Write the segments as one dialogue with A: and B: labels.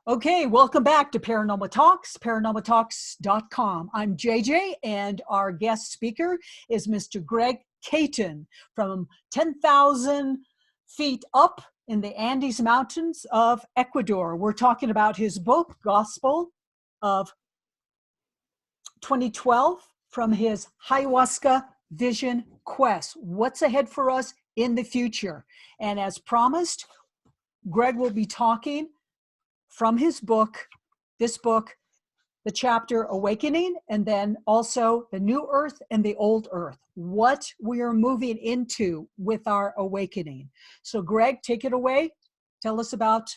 A: Okay, welcome back to Paranormal Talks, paranormaltalks.com. I'm JJ, and our guest speaker is Mr. Greg Caton from 10,000 feet up in the Andes Mountains of Ecuador. We're talking about his book, Gospel of 2012, from his Hayahuasca Vision Quest. What's ahead for us in the future? And as promised, Greg will be talking from his book, this book, the chapter Awakening, and then also the New Earth and the Old Earth, what we are moving into with our awakening. So Greg, take it away. Tell us about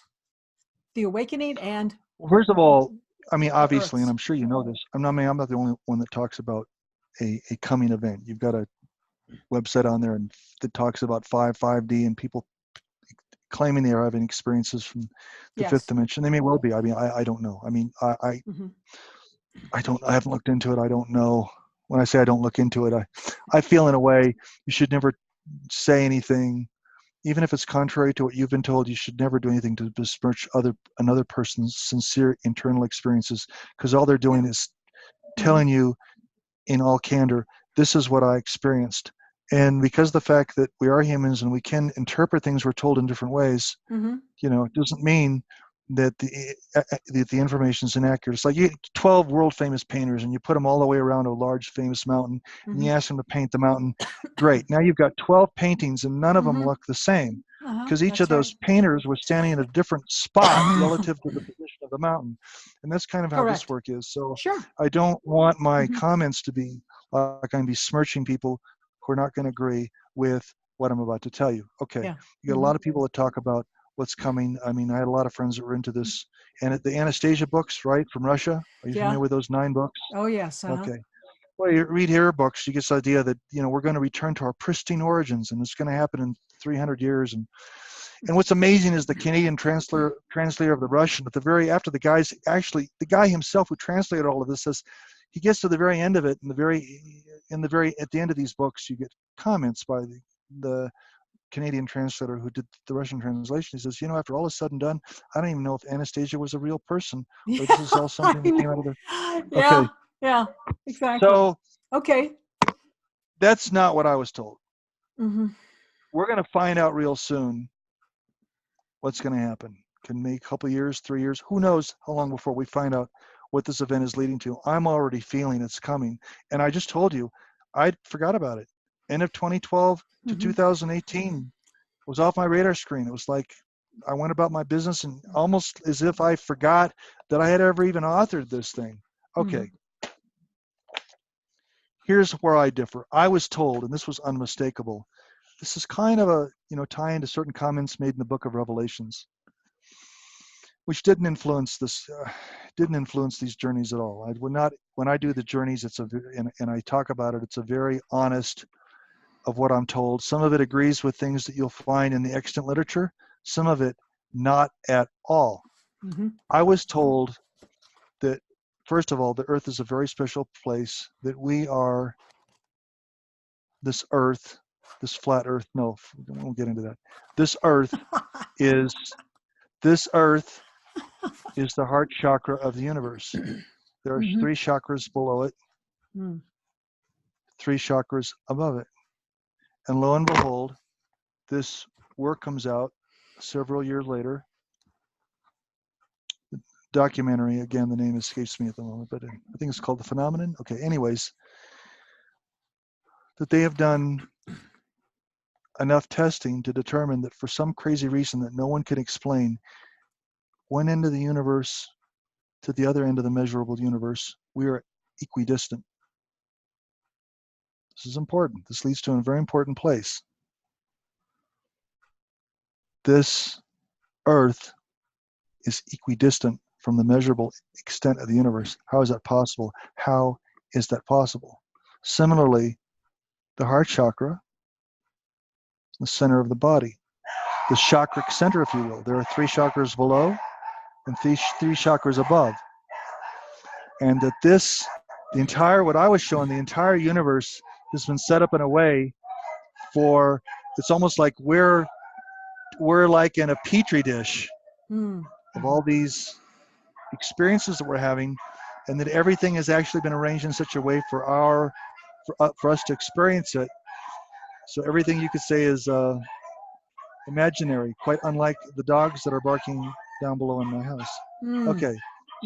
A: the awakening and...
B: Well, first of all, I mean, obviously, and I'm sure you know this, I'm not the only one that talks about a coming event. You've got a website on there that talks about 5D and people claiming they are having experiences from the fifth dimension. They may well be. I mean, I don't know. I mean, I haven't looked into it. I don't know. When I say I don't look into it, I feel in a way you should never say anything, even if it's contrary to what you've been told. You should never do anything to besmirch another person's sincere internal experiences, because all they're doing is telling you in all candor, this is what I experienced. And because the fact that we are humans and we can interpret things we're told in different ways, you know, it doesn't mean that the information is inaccurate. It's like you 12 world famous painters and you put them all the way around a large famous mountain and you ask them to paint the mountain. Great. Now you've got 12 paintings and none of them look the same, because each of those painters was standing in a different spot relative to the position of the mountain. And that's kind of how this work is. So I don't want my comments to be like I'm besmirching people who are not going to agree with what I'm about to tell you. Okay, you got a lot of people that talk about what's coming. I mean, I had a lot of friends that were into this. And the Anastasia books, right, from Russia. Are you familiar with those 9 books?
A: Oh, yes.
B: Okay. Well, you read her books, you get this idea that, you know, we're going to return to our pristine origins, and it's going to happen in 300 years. And what's amazing is the Canadian translator of the Russian, at the very, after the guy himself who translated all of this says, he gets to the very end of it, and at the end of these books, you get comments by the Canadian translator who did the Russian translation. He says, you know, after all is said and done, I don't even know if Anastasia was a real person, or this is all something that came out of the...
A: Yeah, exactly.
B: So, that's not what I was told. We're going to find out real soon what's going to happen. Can be a couple years, 3 years, who knows how long before we find out what this event is leading to. I'm already feeling it's coming. And I just told you, I forgot about it. End of 2012 to 2018 was off my radar screen. It was like I went about my business and almost as if I forgot that I had ever even authored this thing. Okay. Here's where I differ. I was told, and this was unmistakable, this is kind of a, you know, tie into certain comments made in the book of Revelations, which didn't influence these journeys at all. I would not, when I do the journeys, and I talk about it, it's a very honest of what I'm told. Some of it agrees with things that you'll find in the extant literature, some of it not at all. I was told that, first of all, the earth is a very special place, that we are this earth, this flat earth. No, we won't get into that. This earth is the heart chakra of the universe. There are 3 chakras below it, 3 chakras above it. And lo and behold, this work comes out several years later. The documentary, again, the name escapes me at the moment, but I think it's called The Phenomenon. Okay, anyways, that they have done enough testing to determine that for some crazy reason that no one can explain, one end of the universe to the other end of the measurable universe, we are equidistant. This is important. This leads to a very important place. This earth is equidistant from the measurable extent of the universe. How is that possible? How is that possible? Similarly, the heart chakra is the center of the body. The chakric center, if you will. There are 3 chakras below and 3 chakras above. And that what I was showing, the entire universe has been set up in a way for, it's almost like we're like in a petri dish of all these experiences that we're having, and that everything has actually been arranged in such a way for us to experience it. So everything you could say is imaginary, quite unlike the dogs that are barking down below in my house. Okay,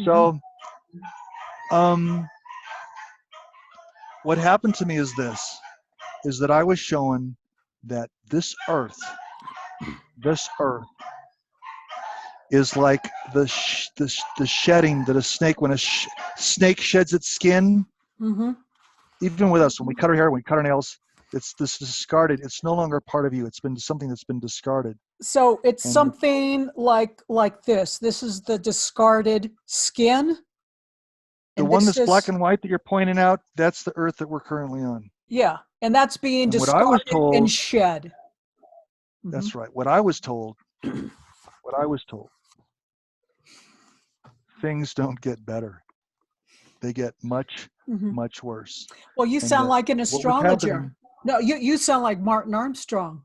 B: so what happened to me is that I was shown that this earth is like the shedding that a snake, when a snake sheds its skin, even with us, when we cut our hair, when we cut our nails, it's this discarded. It's no longer part of you. It's been something that's been discarded.
A: So it's something like this. This is the discarded skin.
B: The one that's black and white that you're pointing out, that's the earth that we're currently on.
A: Yeah, and that's being discarded and shed.
B: That's right. What I was told, things don't get better. They get much, much worse.
A: Well, you sound like an astrologer. No, you sound like Martin Armstrong.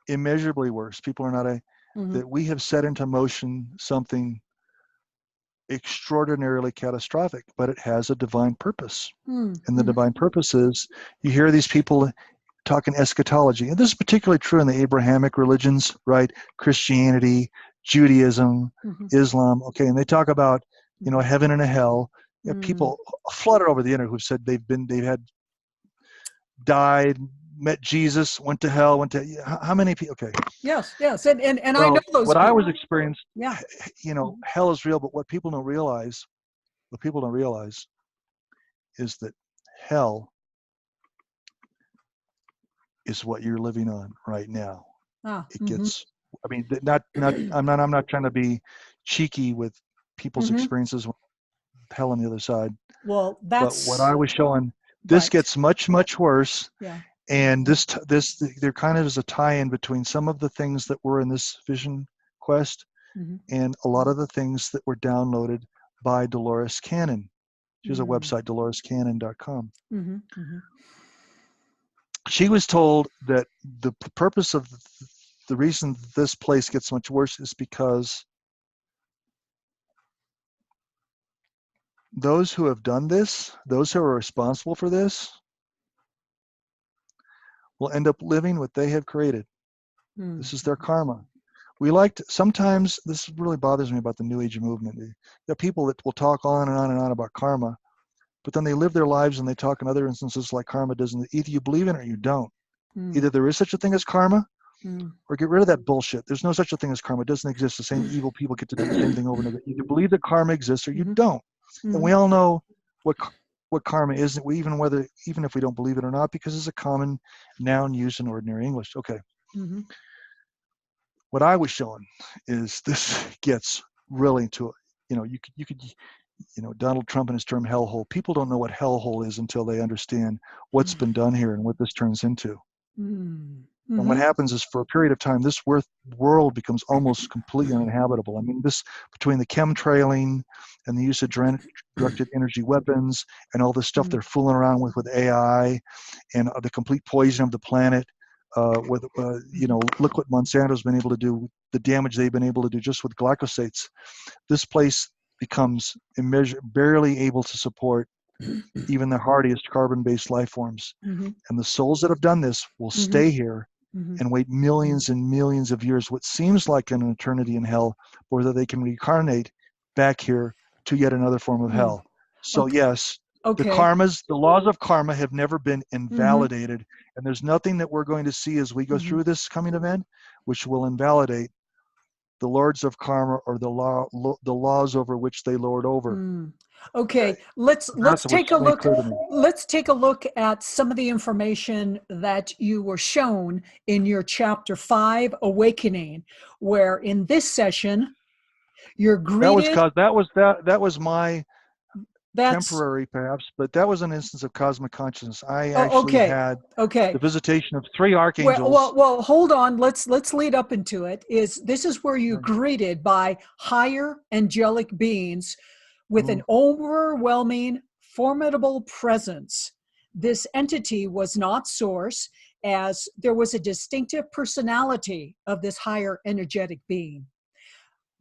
B: Immeasurably worse. People are not that we have set into motion something extraordinarily catastrophic, but it has a divine purpose. And the divine purpose is, you hear these people talking eschatology, and this is particularly true in the Abrahamic religions, right? Christianity, Judaism, Islam, okay, and they talk about, a heaven and a hell. People flooded over the internet who've said they've died, met Jesus, went to hell, how many people? Okay.
A: Yes, and I know those.
B: What I was experienced,
A: yeah,
B: hell is real, but what people don't realize is that hell is what you're living on right now. It gets, I'm not trying to be cheeky with people's experiences with hell on the other side.
A: Well,
B: but what I was showing, this gets much, much worse.
A: Yeah.
B: And this there kind of is a tie-in between some of the things that were in this vision quest and a lot of the things that were downloaded by Dolores Cannon. She has a website, dolorescannon.com. She was told that the purpose of the reason this place gets much worse is because those who have done this, those who are responsible for this, will end up living what they have created. This is their karma. Sometimes, this really bothers me about the New Age movement. There are people that will talk on and on and on about karma, but then they live their lives and they talk in other instances like karma doesn't. Either you believe in it or you don't. Either there is such a thing as karma, or get rid of that bullshit. There's no such a thing as karma. It doesn't exist. The same evil people get to do the same thing over and over. You believe that karma exists or you don't. And we all know what karma is, even if we don't believe it or not, because it's a common noun used in ordinary English. Okay. What I was showing is this gets really to, you could, Donald Trump and his term hellhole. People don't know what hellhole is until they understand what's been done here and what this turns into. And what happens is, for a period of time, this world becomes almost completely uninhabitable. I mean, this, between the chemtrailing and the use of directed energy weapons and all this stuff they're fooling around with AI, and the complete poison of the planet, look what Monsanto's been able to do, the damage they've been able to do just with glycosates. This place becomes barely able to support even the hardiest carbon-based life forms. And the souls that have done this will stay here and wait millions and millions of years, what seems like an eternity in hell, whether they can reincarnate back here to yet another form of hell. So yes, the laws of karma have never been invalidated, and there's nothing that we're going to see as we go through this coming event which will invalidate the lords of karma or the laws over which they lord over.
A: Okay, let's take a look. Let's take a look at some of the information that you were shown in your chapter 5, Awakening, where in this session you're greeted.
B: That was my temporary, perhaps, but that was an instance of cosmic consciousness. I actually had the visitation of 3 archangels.
A: Well, hold on. Let's lead up into it. This is where you're greeted by higher angelic beings with an overwhelming, formidable presence. This entity was not source, as there was a distinctive personality of this higher energetic being.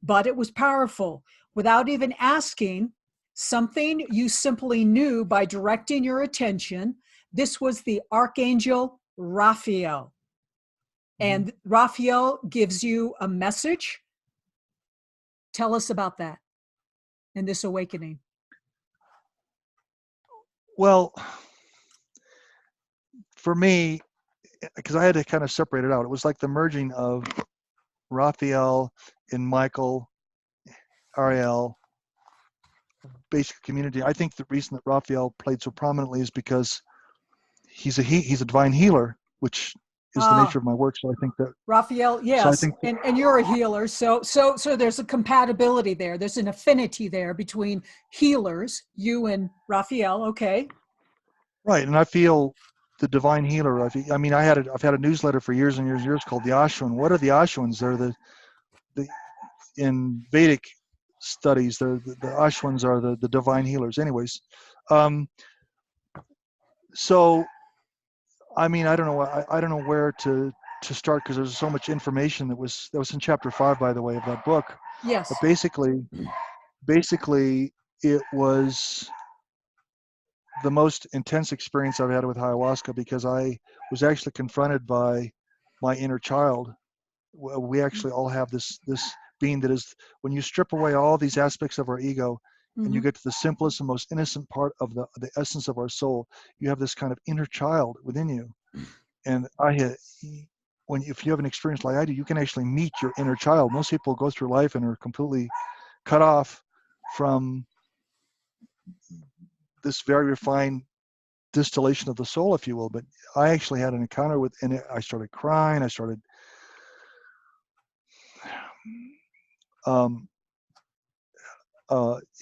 A: but it was powerful. Without even asking, something you simply knew by directing your attention. This was the Archangel Raphael. And Raphael gives you a message. Tell us about that and this awakening.
B: Well, for me, because I had to kind of separate it out, it was like the merging of Raphael and Michael, Ariel, basic community. I think the reason that Raphael played so prominently is because he's a divine healer, which is the nature of my work. So I think that
A: Raphael, yes,
B: so I think
A: and you're a healer, so there's a compatibility there. There's an affinity there between healers, you and Raphael. Okay,
B: right, and I feel the divine healer. I mean, I've had a newsletter for years and years and years called the Ashwan. What are the Ashwans? They're the in Vedic studies, the Ashwans are the divine healers. Anyways, so I mean, I don't know where to start, because there's so much information that was in chapter 5, by the way, of that book.
A: yes.
B: But basically it was the most intense experience I've had with ayahuasca, because I was actually confronted by my inner child. We actually all have this being that is, when you strip away all these aspects of our ego and you get to the simplest and most innocent part of the essence of our soul, you have this kind of inner child within you. And if you have an experience like I do, you can actually meet your inner child. Most people go through life and are completely cut off from this very refined distillation of the soul, if you will. But I actually had an encounter with, and I started crying.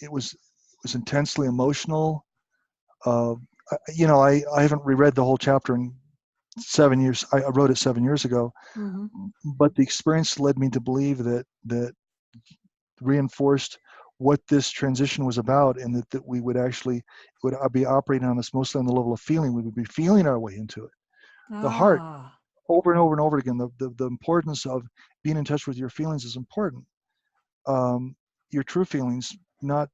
B: It was intensely emotional. I haven't reread the whole chapter in 7 years. I wrote it 7 years ago, but the experience led me to believe that reinforced what this transition was about, and that we would be operating on this mostly on the level of feeling. We would be feeling our way into it. The heart, over and over and over again, the importance of being in touch with your feelings is important. Your true feelings, not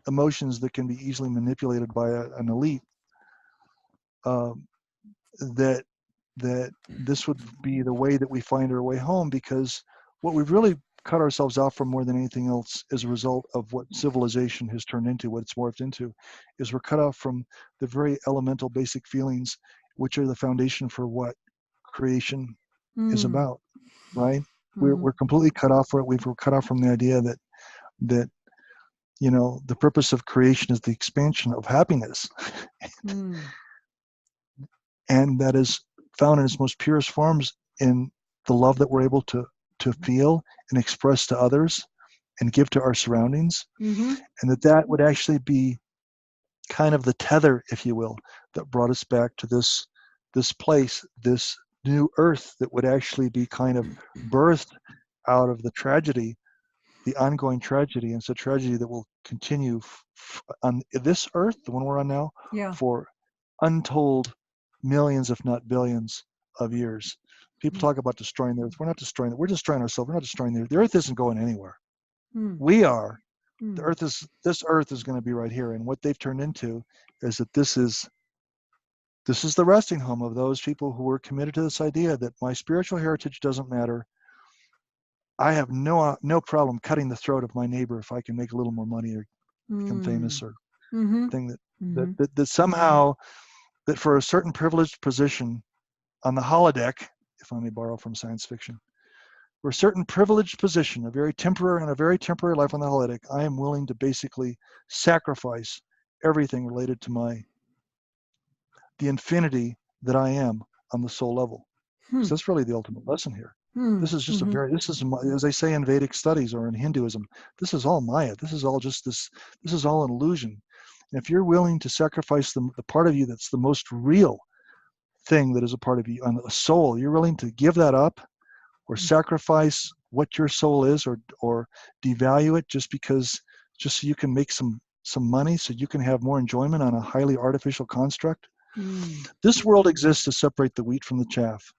B: emotions that can be easily manipulated by an elite. That this would be the way that we find our way home, because what we've really cut ourselves out from more than anything else as a result of what civilization has turned into, what it's morphed into, is we're cut off from the very elemental basic feelings, which are the foundation for what creation is about, right? We're completely cut off for it. We're cut off from the idea that the purpose of creation is the expansion of happiness. And that is found in its most purest forms in the love that we're able to feel and express to others and give to our surroundings. And that would actually be kind of the tether, if you will, that brought us back to this place, this new earth that would actually be kind of birthed out of the tragedy, the ongoing tragedy. And it's a tragedy that will continue on this earth, the one we're on now, for untold millions, if not billions, of years. People talk about destroying the earth. We're not destroying it. We're destroying ourselves. We're not destroying the earth. The earth isn't going anywhere. We are. This earth is going to be right here. And what they've turned into is that this is the resting home of those people who were committed to this idea that my spiritual heritage doesn't matter. I have no problem cutting the throat of my neighbor if I can make a little more money or become famous, or thing that somehow, that for a certain privileged position on the holodeck, if I may borrow from science fiction, for a certain privileged position, a very temporary life on the holodeck, I am willing to basically sacrifice everything related to the infinity that I am on the soul level. So that's really the ultimate lesson here. This is just as they say in Vedic studies or in Hinduism, this is all Maya. This is all an illusion. And if you're willing to sacrifice the part of you that's the most real thing that is a part of you, on a soul, you're willing to give that up or sacrifice what your soul is, or devalue it just so you can make some money, so you can have more enjoyment on a highly artificial construct. This world exists to separate the wheat from the chaff.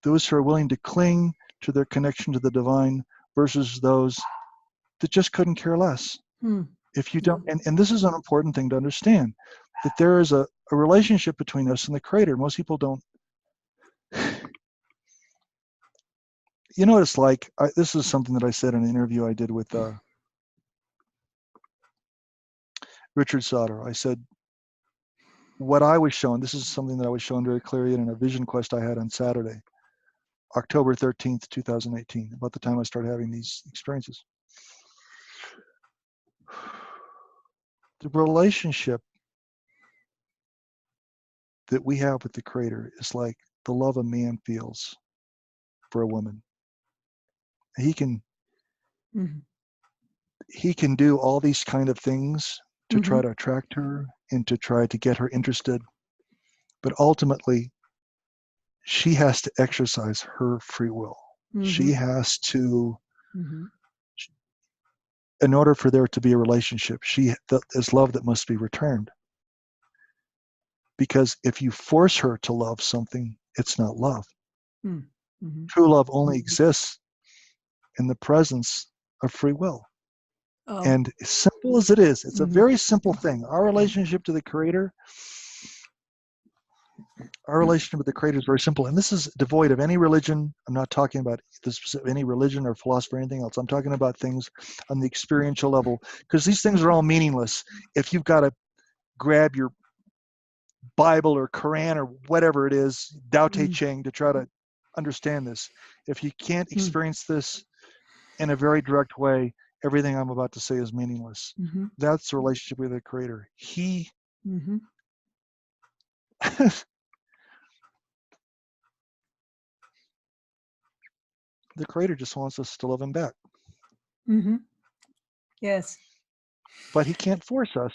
B: Those who are willing to cling to their connection to the divine versus those that just couldn't care less. If you don't, and this is an important thing to understand, that there is a relationship between us and the Creator. Most people don't. You know what it's like? This is something that I said in an interview I did with Richard Sauter. I said, what I was shown, this is something that I was shown very clearly in a vision quest I had on Saturday, October 13th, 2018, about the time I started having these experiences. The relationship that we have with the Creator is like the love a man feels for a woman. He can do all these kind of things to try to attract her and to try to get her interested, but ultimately she has to exercise her free will. She has to, in order for there to be a relationship, there's love that must be returned. Because if you force her to love something, it's not love. True love only exists in the presence of free will. And as simple as it is, it's a very simple thing. Our relationship to the Creator, is very simple. And this is devoid of any religion. I'm not talking about any religion or philosophy or anything else. I'm talking about things on the experiential level, because these things are all meaningless if you've got to grab your Bible or Quran or whatever it is, Tao Te Ching, to try to understand this. If you can't experience this in a very direct way, everything I'm about to say is meaningless. That's the relationship with the Creator. He the Creator just wants us to love him back.
A: Yes.
B: But he can't force us.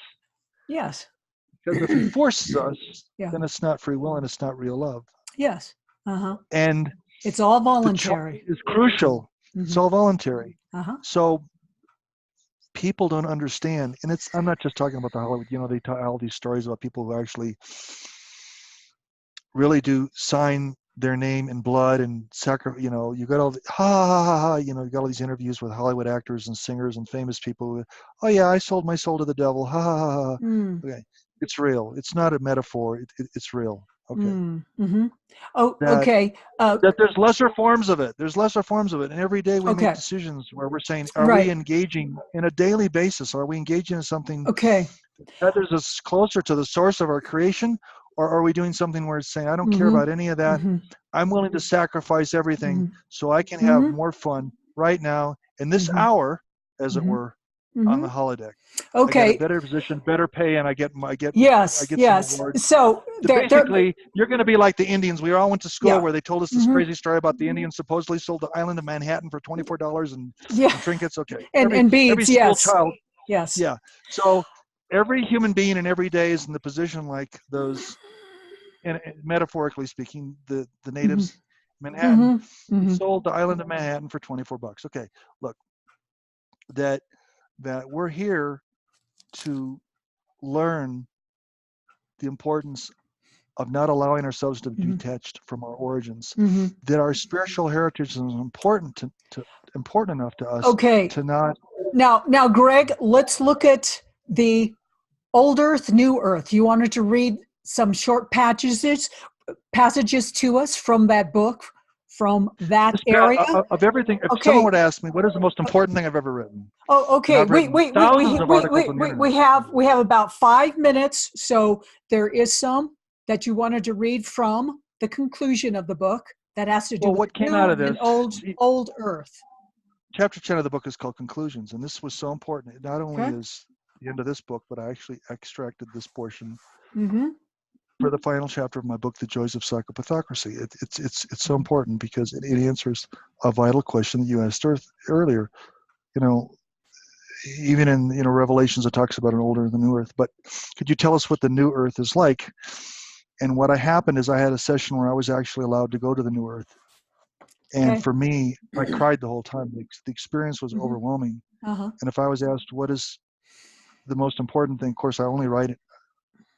A: Yes.
B: Because if he forces us, then it's not free will and it's not real love.
A: Yes.
B: And
A: it's all voluntary.
B: It's crucial. It's all voluntary. So people don't understand, and I'm not just talking about the Hollywood, they tell all these stories about people who actually really do sign their name in blood and sacrifice. You got all the you got all these interviews with Hollywood actors and singers and famous people who, oh yeah, I sold my soul to the devil, Okay, it's real. It's not a metaphor. It's real. Okay.
A: Okay.
B: That there's lesser forms of it. And every day we make decisions where we're saying, are we engaging in a daily basis? Are we engaging in something that is us closer to the source of our creation? Or are we doing something where it's saying, I don't care about any of that. I'm willing to sacrifice everything so I can have more fun right now in this hour, as it were, on the holodeck.
A: Okay.
B: I get a better position, better pay, and I get some awards.
A: So
B: basically, you're going to be like the Indians. We all went to school where they told us this crazy story about the Indians supposedly sold the island of Manhattan for $24 and trinkets. Okay.
A: And beads.
B: Every school child.
A: Yes.
B: Yeah. So every human being in every day is in the position like those, and metaphorically speaking, the natives, Manhattan, sold the island of Manhattan for $24. Okay. Look, that we're here to learn the importance of not allowing ourselves to be detached from our origins. That our spiritual heritage is important important enough to us to not.
A: Now, Greg, let's look at the Old Earth, New Earth. You wanted to read some short passages to us from that book, from that area
B: of everything. If someone were to ask me, what is the most important thing I've ever written?
A: Oh, okay. We have about 5 minutes, so there is some that you wanted to read from the conclusion of the book that has to do with
B: what came out of this
A: old Earth.
B: Chapter 10 of the book is called Conclusions, and this was so important. It not only is the end of this book, but I actually extracted this portion for the final chapter of my book, The Joys of Psychopathocracy. It's so important because it answers a vital question that you asked earlier. Even in Revelations, it talks about an old earth and new earth. But could you tell us what the new earth is like? And what happened is I had a session where I was actually allowed to go to the new earth. And for me, I cried the whole time. The experience was overwhelming. And if I was asked what is the most important thing, of course, I only write it.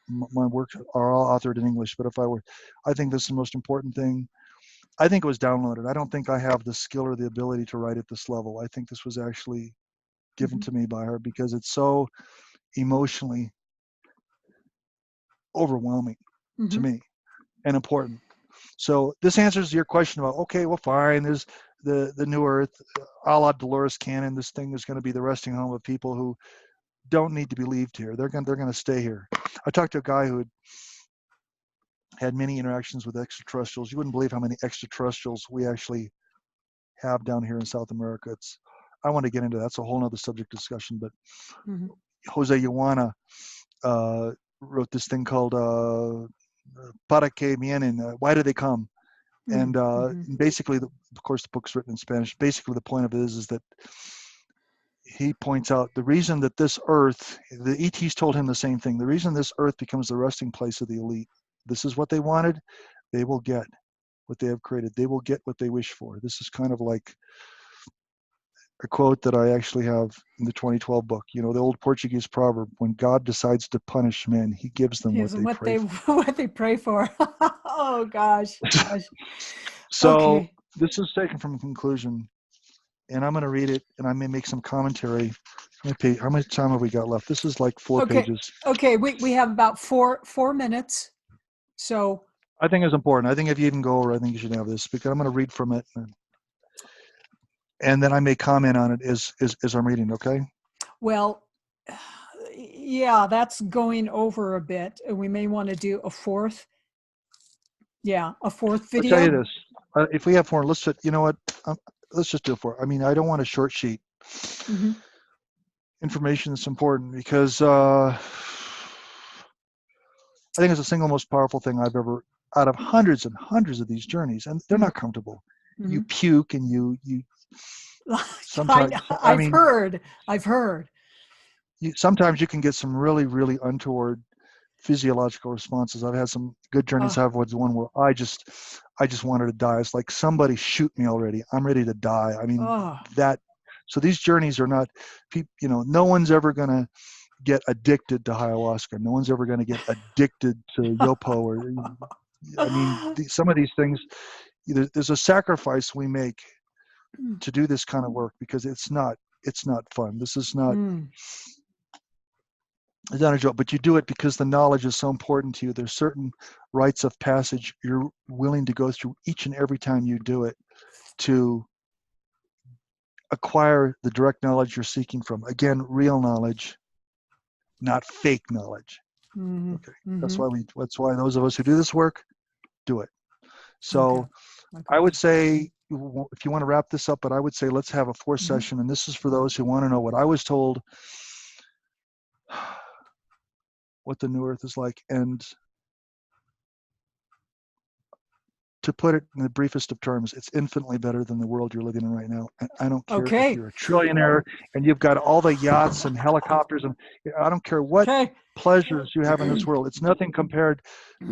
B: My works are all authored in English. But I think this is the most important thing I think it was downloaded. I don't think I have the skill or the ability to write at this level. I think this was actually given to me by her because it's so emotionally overwhelming to me and important. So this answers your question about, okay, well, fine. There's the new earth, a la Dolores Cannon. This thing is going to be the resting home of people who don't need to be leaved here. They're going to stay here. I talked to a guy who had many interactions with extraterrestrials. You wouldn't believe how many extraterrestrials we actually have down here in South America. I want to get into that. That's a whole other subject discussion. But Jose U.S.A. Wrote this thing called Para que vienen? Why do they come? And basically, of course, the book's written in Spanish. Basically, the point of it is that he points out the reason that this earth, the ETs told him the same thing. The reason this earth becomes the resting place of the elite. This is what they wanted. They will get what they have created. They will get what they wish for. This is kind of like a quote that I actually have in the 2012 book. You know, the old Portuguese proverb: when God decides to punish men, he gives them what they pray for.
A: What they pray for. Oh gosh.
B: So
A: okay.
B: This is taken from a conclusion, and I'm going to read it, and I may make some commentary. How much time have we got left? This is like 4 pages.
A: Okay, we have about four minutes. So
B: I think it's important. I think if you even go over, I think you should have this, because I'm going to read from it, and then I may comment on it as I'm reading. Okay.
A: Well, yeah, that's going over a bit. We may want to do a fourth. Yeah, a fourth video.
B: I'll tell you this: if we have 4, you know what? Let's just do 4. I mean, I don't want a short sheet. Information that's important, because I think it's the single most powerful thing I've ever, out of hundreds and hundreds of these journeys, and they're not comfortable. You puke and you sometimes.
A: I've heard.
B: Sometimes you can get some really, really untoward physiological responses. I've had some good journeys. I've had one where I just wanted to die. It's like, somebody shoot me already. I'm ready to die. I mean, so these journeys are not, no one's ever going to get addicted to ayahuasca. No one's ever going to get addicted to yopo. I mean, some of these things, there's a sacrifice we make to do this kind of work, because it's not fun. This is not, it's not a joke, but you do it because the knowledge is so important to you. There's certain rites of passage you're willing to go through each and every time you do it to acquire the direct knowledge you're seeking from. Again, real knowledge, not fake knowledge. Okay. That's why those of us who do this work do it. So I would say, if you want to wrap this up, but I would say let's have a 4th session, and this is for those who want to know what I was told, what the new earth is like, and to put it in the briefest of terms, it's infinitely better than the world you're living in right now. And I don't care if you're a trillionaire and you've got all the yachts and helicopters, and I don't care what pleasures you have in this world. It's nothing compared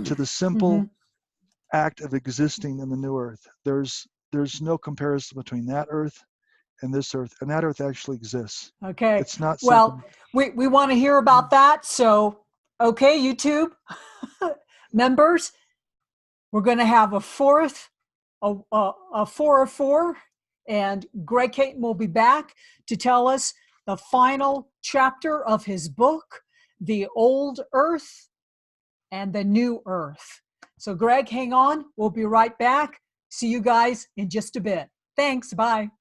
B: to the simple act of existing in the new earth. There's no comparison between that earth and this earth, and that earth actually exists. Okay. It's not something.
A: Well, we want to hear about that. So, okay, YouTube members, we're going to have a 4 of 4, and Greg Caton will be back to tell us the final chapter of his book, The Old Earth and the New Earth. So Greg, hang on. We'll be right back. See you guys in just a bit. Thanks. Bye.